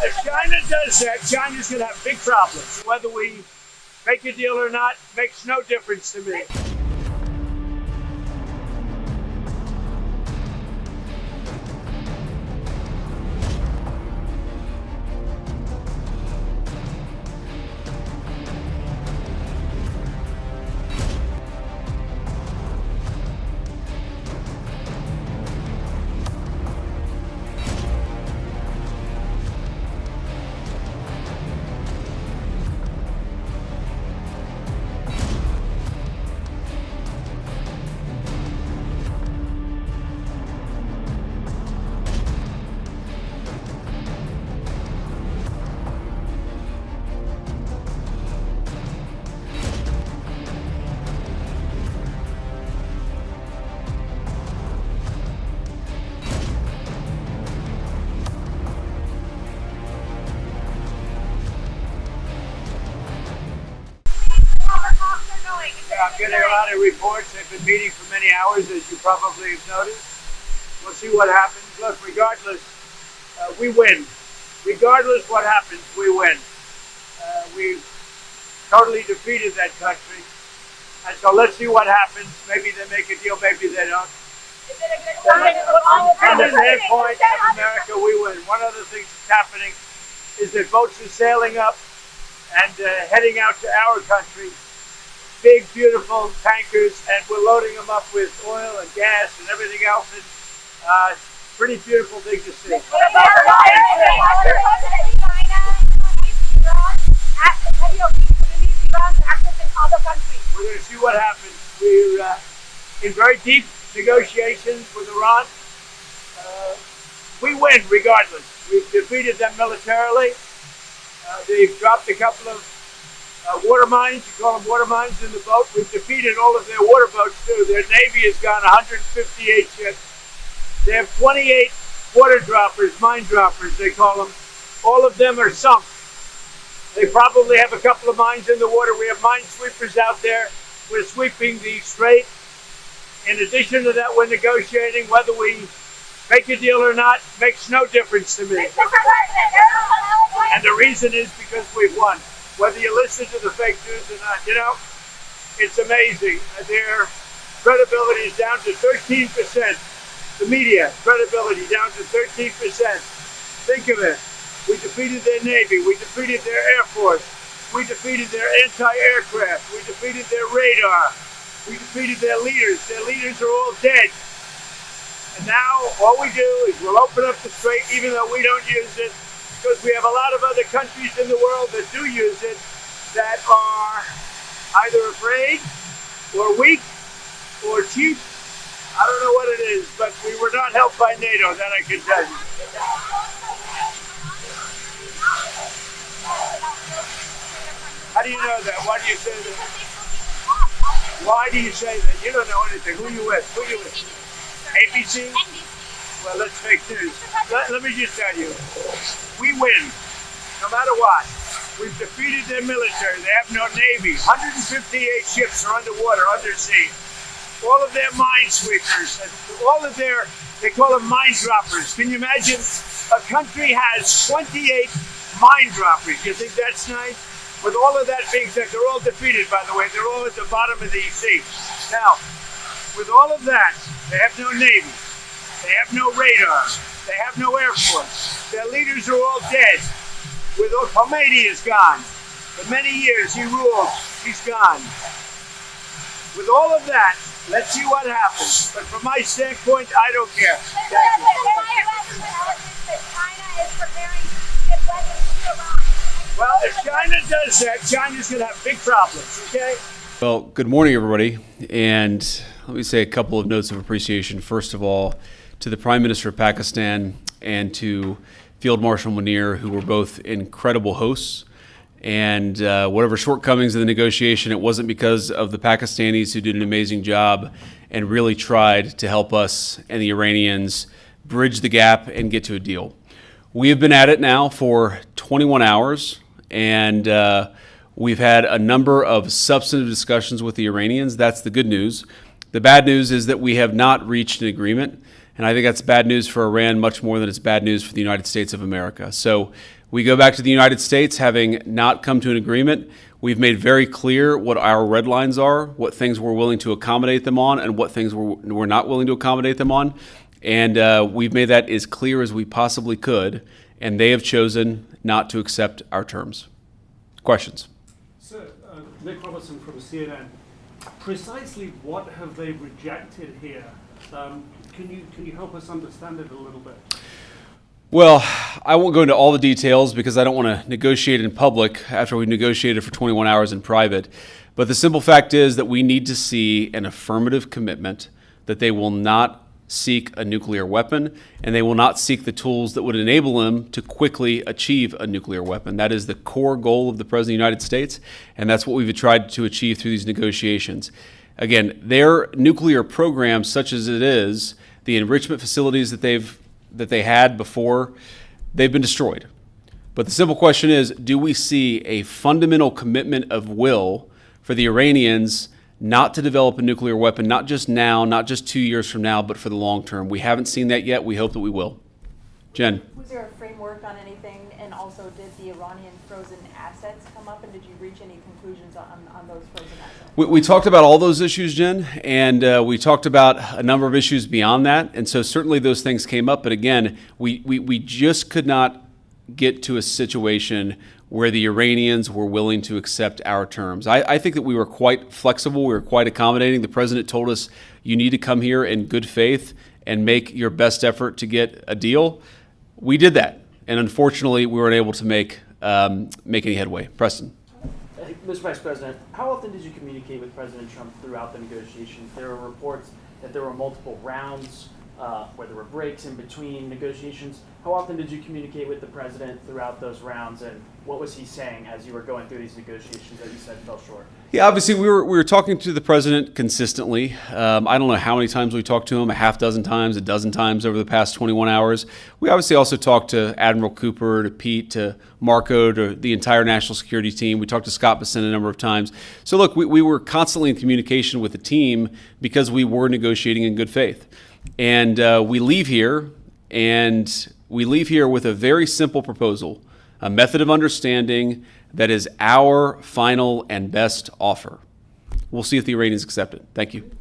if China does that, China's going to have big problems. Whether we make a deal or not makes no difference to me. I'm getting a lot of reports. They've been meeting for many hours, as you probably have noticed. We'll see what happens. Look, regardless, we win. Regardless what happens, we win. We've totally defeated that country. And so let's see what happens. Maybe they make a deal, maybe they don't. Is it a good sign? From the standpoint of America, we win. One of the things that's happening is that boats are sailing up and heading out to our country. Big, beautiful tankers, and we're loading them up with oil and gas and everything else. And pretty beautiful thing to see. What about We're going to see what happens. We're in very deep negotiations with Iran. We win regardless. We've defeated them militarily. They've dropped a couple of water mines, you call them water mines, in the boat. We've defeated all of their water boats too. Their Navy has gone 158 ships. They have 28 water droppers, mine droppers they call them. All of them are sunk. They probably have a couple of mines in the water. We have mine sweepers out there. We're sweeping the strait. In addition to that, we're negotiating. Whether we make a deal or not makes no difference to me. And the reason is because we've won. Whether you listen to the fake news or not, you know, it's amazing. Their credibility is down to 13%. The media credibility down to 13%. Think of it. We defeated their Navy. We defeated their Air Force. We defeated their anti-aircraft. We defeated their radar. We defeated their leaders. Their leaders are all dead. And now all we do is we'll open up the strait, even though we don't use it, because we have a lot of other countries in the world that do use it that are either afraid or weak or cheap. I don't know what it is, but we were not helped by NATO, that I can tell you. How do you know that? Why do you say that? Why do you say that? You don't know anything. Who are you with? Who are you with? ABC? Well, let's fake news. Let me just tell you. We win, no matter what. We've defeated their military. They have no Navy. 158 ships are underwater, undersea. All of their mine sweepers, all of their, they call them mine droppers. Can you imagine? A country has 28 mine droppers. You think that's nice? With all of that being said, they're all defeated, by the way. They're all at the bottom of the sea. Now, with all of that, they have no Navy. They have no radar. They have no Air Force. Their leaders are all dead. With Khomeini is gone. For many years he ruled. He's gone. With all of that, let's see what happens. But from my standpoint, I don't care. Well, if China does that, China's going to have big problems, okay? Well, good morning, everybody. And let me say a couple of notes of appreciation. First of all, to the Prime Minister of Pakistan and to Field Marshal Munir, who were both incredible hosts. And whatever shortcomings in the negotiation, it wasn't because of the Pakistanis, who did an amazing job and really tried to help us and the Iranians bridge the gap and get to a deal. We have been at it now for 21 hours, and we've had a number of substantive discussions with the Iranians. That's the good news. The bad news is that we have not reached an agreement, and I think that's bad news for Iran much more than it's bad news for the United States of America. So We go back to the United States having not come to an agreement. We've made very clear what our red lines are, what things we're willing to accommodate them on, and what things we're not willing to accommodate them on. And we've made that as clear as we possibly could, and they have chosen not to accept our terms. Questions? Sir, Nick Robertson from CNN. Precisely what have they rejected here? Can you help us understand it a little bit? Well, I won't go into all the details because I don't want to negotiate in public after we negotiated for 21 hours in private. But the simple fact is that we need to see an affirmative commitment that they will not seek a nuclear weapon and they will not seek the tools that would enable them to quickly achieve a nuclear weapon. That is the core goal of the President of the United States, and that's what we've tried to achieve through these negotiations. Again, their nuclear program, such as it is, the enrichment facilities that they had before, they've been destroyed. But the simple question is, do we see a fundamental commitment of will for the Iranians not to develop a nuclear weapon, not just now, not just 2 years from now, but for the long term? We haven't seen that yet. We hope that we will. Jen. Was there a framework on anything? And also, did the Iranian frozen assets come up? And did you reach any conclusions on those frozen assets? We talked about all those issues, Jen, and we talked about a number of issues beyond that. And so certainly those things came up. But again, we just could not get to a situation where the Iranians were willing to accept our terms. I think that we were quite flexible. We were quite accommodating. The president told us, you need to come here in good faith and make your best effort to get a deal. We did that. And unfortunately, we weren't able to make any headway. Preston. Mr. Vice President, how often did you communicate with President Trump throughout the negotiations? There were reports that there were multiple rounds, where there were breaks in between negotiations. How often did you communicate with the president throughout those rounds, and what was he saying as you were going through these negotiations that you said fell short? Yeah, obviously we were talking to the president consistently. I don't know how many times we talked to him, a half dozen times, a dozen times over the past 21 hours. We obviously also talked to Admiral Cooper, to Pete, to Marco, to the entire national security team. We talked to Scott Bessent a number of times. So look, we were constantly in communication with the team because we were negotiating in good faith. And we leave here with a very simple proposal, a method of understanding that is our final and best offer. We'll see if the Iranians accept it. Thank you.